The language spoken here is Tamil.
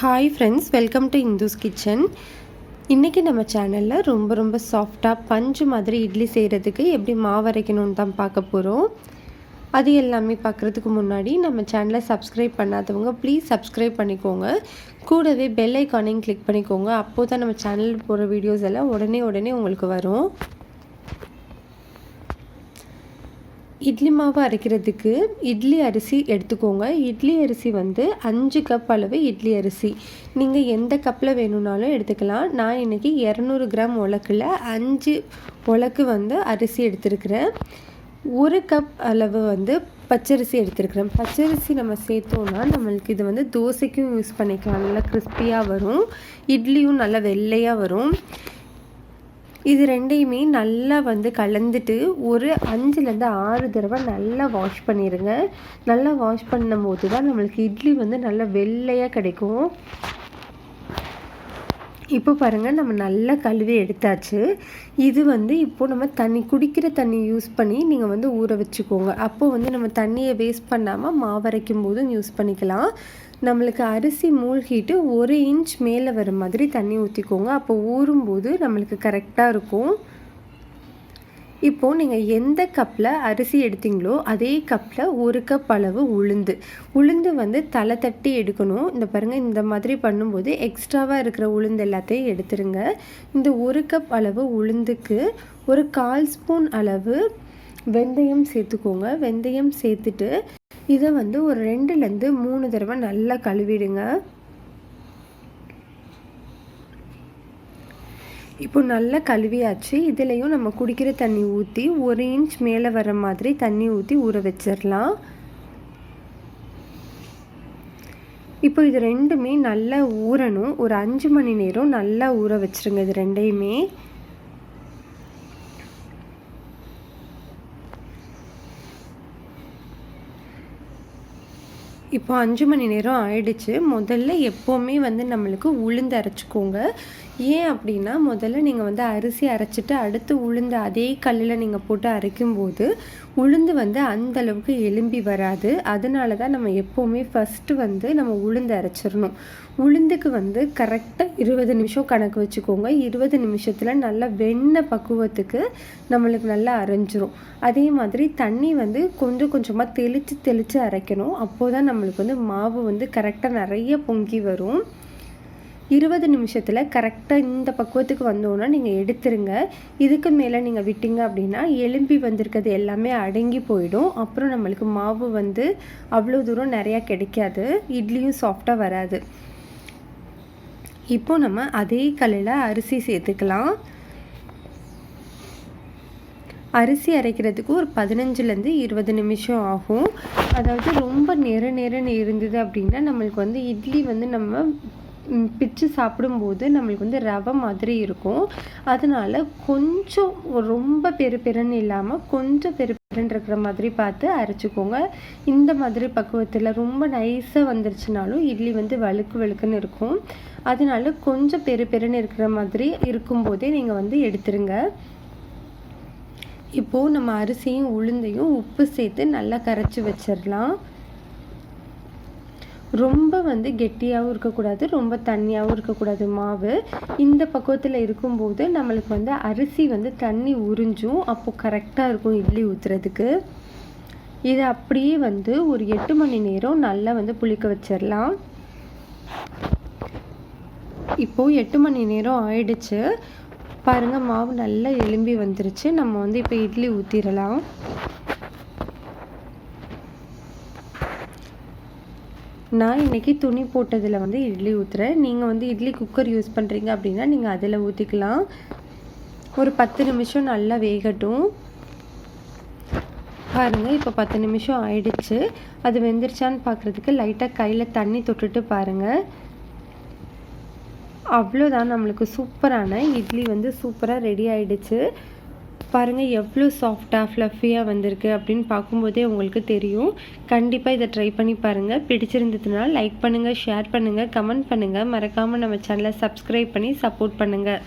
Hi friends, welcome to Indhu's kitchen. இன்றைக்கி நம்ம சேனலில் ரொம்ப சாஃப்டாக பஞ்சு மாதிரி இட்லி செய்கிறதுக்கு எப்படி மாவு அரைக்கணும்னு தான் பார்க்க போகிறோம். அது எல்லாமே பார்க்குறதுக்கு முன்னாடி நம்ம சேனலை சப்ஸ்கிரைப் பண்ணாதவங்க ப்ளீஸ் சப்ஸ்கிரைப் பண்ணிக்கோங்க. கூடவே பெல் ஐக்கானையும் கிளிக் பண்ணிக்கோங்க. அப்போது தான் நம்ம சேனலில் போகிற வீடியோஸ் எல்லாம் உடனே உங்களுக்கு வரும். இட்லி மாவு அரைக்கிறதுக்கு இட்லி அரிசி எடுத்துக்கோங்க. இட்லி அரிசி 5 கப் அளவு இட்லி அரிசி. நீங்கள் எந்த கப்பில் வேணும்னாலும் எடுத்துக்கலாம். நான் இன்றைக்கி 200 கிராம் உலக்கில் 5 உலக்கு அரிசி எடுத்துருக்கிறேன். 1 கப் அளவு பச்சரிசி எடுத்துருக்கிறேன். பச்சரிசி நம்ம சேர்த்தோன்னா நம்மளுக்கு இது தோசைக்கும் யூஸ் பண்ணிக்கலாம். நல்லா கிறிஸ்பியாக வரும். இட்லியும் நல்லா வெள்ளையாக வரும். இது ரெண்டையுமே நல்லா கலந்துட்டு ஒரு 5லேருந்து 6 தடவை நல்லா வாஷ் பண்ணிடுங்க. நல்லா வாஷ் பண்ணும்போது தான் நம்மளுக்கு இட்லி நல்லா வெள்ளையாக கிடைக்கும். இப்போ பாருங்கள், நம்ம நல்லா கழுவி எடுத்தாச்சு. இது இப்போது நம்ம குடிக்கிற தண்ணி யூஸ் பண்ணி நீங்கள் ஊற வச்சுக்கோங்க. அப்போது நம்ம தண்ணியை வேஸ்ட் பண்ணாமல் மாவு அரைக்கும் போதும் யூஸ் பண்ணிக்கலாம். நம்மளுக்கு அரிசி மூழ்கிட்டு 1 இன்ச் மேலே வர மாதிரி தண்ணி ஊற்றிக்கோங்க. அப்போ ஊறும்போது நம்மளுக்கு கரெக்டாக இருக்கும். இப்போது நீங்கள் எந்த கப்பில் அரிசி எடுத்தீங்களோ அதே கப்பில் 1 கப் அளவு உளுந்து தலை தட்டி எடுக்கணும். இந்த பாருங்கள், இந்த மாதிரி பண்ணும்போது எக்ஸ்ட்ராவாக இருக்கிற உளுந்து எல்லாத்தையும் எடுத்துருங்க. இந்த 1 கப் அளவு உளுந்துக்கு ஒரு 1/4 ஸ்பூன் அளவு வெந்தயம் சேர்த்துக்கோங்க. வெந்தயம் சேர்த்துட்டு இதை ஒரு 2லேருந்து 3 தடவை நல்லா கழுவிடுங்க. இப்போ நல்லா கழுவியாச்சு. இதுலேயும் நம்ம குடிக்கிற தண்ணி ஊற்றி 1 இன்ச் மேலே வர மாதிரி தண்ணி ஊற்றி ஊற வச்சிடலாம். இப்போ இது ரெண்டுமே நல்லா ஊறணும். ஒரு 5 மணி நேரம் நல்லா ஊற வச்சுருங்க இது ரெண்டையுமே. இப்போ 5 மணி நேரம் ஆயிடுச்சு. முதல்ல எப்போவுமே நம்மளுக்கு உளுந்து அரைச்சிக்கோங்க. ஏன் அப்படின்னா, முதல்ல நீங்கள் அரிசி அரைச்சிட்டு அடுத்து உளுந்து அதே கல்லில் நீங்கள் போட்டு அரைக்கும்போது உளுந்து அந்தளவுக்கு எலும்பி வராது. அதனால தான் நம்ம எப்போவுமே ஃபஸ்ட்டு நம்ம உளுந்து அரைச்சிடணும். உளுந்துக்கு கரெக்டாக 20 நிமிஷம் கணக்கு வச்சுக்கோங்க. 20 நிமிஷத்தில் நல்லா வெண்ணெய் பக்குவத்துக்கு நம்மளுக்கு நல்லா அரைஞ்சிரும். அதே மாதிரி தண்ணி கொஞ்சம் கொஞ்சமாக தெளித்து அரைக்கணும். அப்போது தான் நம்மளுக்கு மாவு கரெக்டாக நிறைய பொங்கி வரும். 20 நிமிஷத்தில் கரெக்டாக இந்த பக்குவத்துக்கு வந்தோன்னா நீங்கள் எடுத்துருங்க. இதுக்கு மேலே நீங்கள் விட்டீங்க அப்படின்னா எலும்பி வந்திருக்கிறது எல்லாமே அடங்கி போயிடும். அப்புறம் நம்மளுக்கு மாவு அவ்வளோ தூரம் நிறையா கிடைக்காது. இட்லியும் சாஃப்டாக வராது. இப்போ நம்ம அதே கல்லில் அரிசி சேர்த்துக்கலாம். அரிசி அரைக்கிறதுக்கு ஒரு 15லேருந்து 20 நிமிஷம் ஆகும். அதாவது ரொம்ப நேரம் இருந்தது அப்படின்னா நம்மளுக்கு இட்லி நம்ம பிச்சு சாப்பிடும்போது நம்மளுக்கு ரவை மாதிரி இருக்கும். அதனால் கொஞ்சம் ரொம்ப பெருன்னு இல்லாமல் கொஞ்சம் பெருன்னு இருக்கிற மாதிரி பார்த்து அரைச்சிக்கோங்க. இந்த மாதிரி பக்குவத்தில் ரொம்ப நைஸாக வந்துருச்சுனாலும் இட்லி வழுக்குன்னு இருக்கும். அதனால கொஞ்சம் பெருன்னு இருக்கிற மாதிரி இருக்கும்போதே நீங்கள் எடுத்துருங்க. இப்போது நம்ம அரிசியும் உளுந்தையும் உப்பு சேர்த்து நல்லா கரைச்சி வச்சிடலாம். ரொம்ப கெட்டியாகவும் இருக்கக்கூடாது, ரொம்ப தண்ணியாகவும் இருக்கக்கூடாது. மாவு இந்த பக்குவத்தில் இருக்கும்போது நம்மளுக்கு அரிசி தண்ணி உறிஞ்சும். அப்போது கரெக்டாக இருக்கும் இட்லி ஊற்றுறதுக்கு. இதை அப்படியே ஒரு 8 மணி நேரம் நல்லா புளிக்க வச்சிடலாம். இப்போது 8 மணி நேரம் ஆயிடுச்சு. பாருங்கள், மாவு நல்லா எலும்பி வந்துருச்சு. நம்ம இப்போ இட்லி ஊற்றிடலாம். நான் இன்றைக்கி துணி போட்டதில் இட்லி ஊற்றுறேன். நீங்கள் இட்லி குக்கர் யூஸ் பண்ணுறீங்க அப்படின்னா நீங்கள் அதில் ஊற்றிக்கலாம். ஒரு 10 நிமிஷம் நல்லா வேகட்டும். பாருங்கள், இப்போ 10 நிமிஷம் ஆயிடுச்சு. அது வெந்துருச்சான்னு பார்க்குறதுக்கு லைட்டாக கையில் தண்ணி தொட்டுட்டு பாருங்கள். அவ்வளோதான், நம்மளுக்கு சூப்பரான இட்லி சூப்பராக ரெடி ஆகிடுச்சு. பாருங்கள், எவ்வளோ சாஃப்டாக ஃப்ளஃபியாக வந்திருக்கு அப்படின்னு பார்க்கும்போதே உங்களுக்கு தெரியும். கண்டிப்பாக இதை ட்ரை பண்ணி பாருங்கள். பிடிச்சிருந்ததுன்னா லைக் பண்ணுங்கள், ஷேர் பண்ணுங்கள், கமெண்ட் பண்ணுங்கள். மறக்காமல் நம்ம சேனலை சப்ஸ்கிரைப் பண்ணி சப்போர்ட் பண்ணுங்கள்.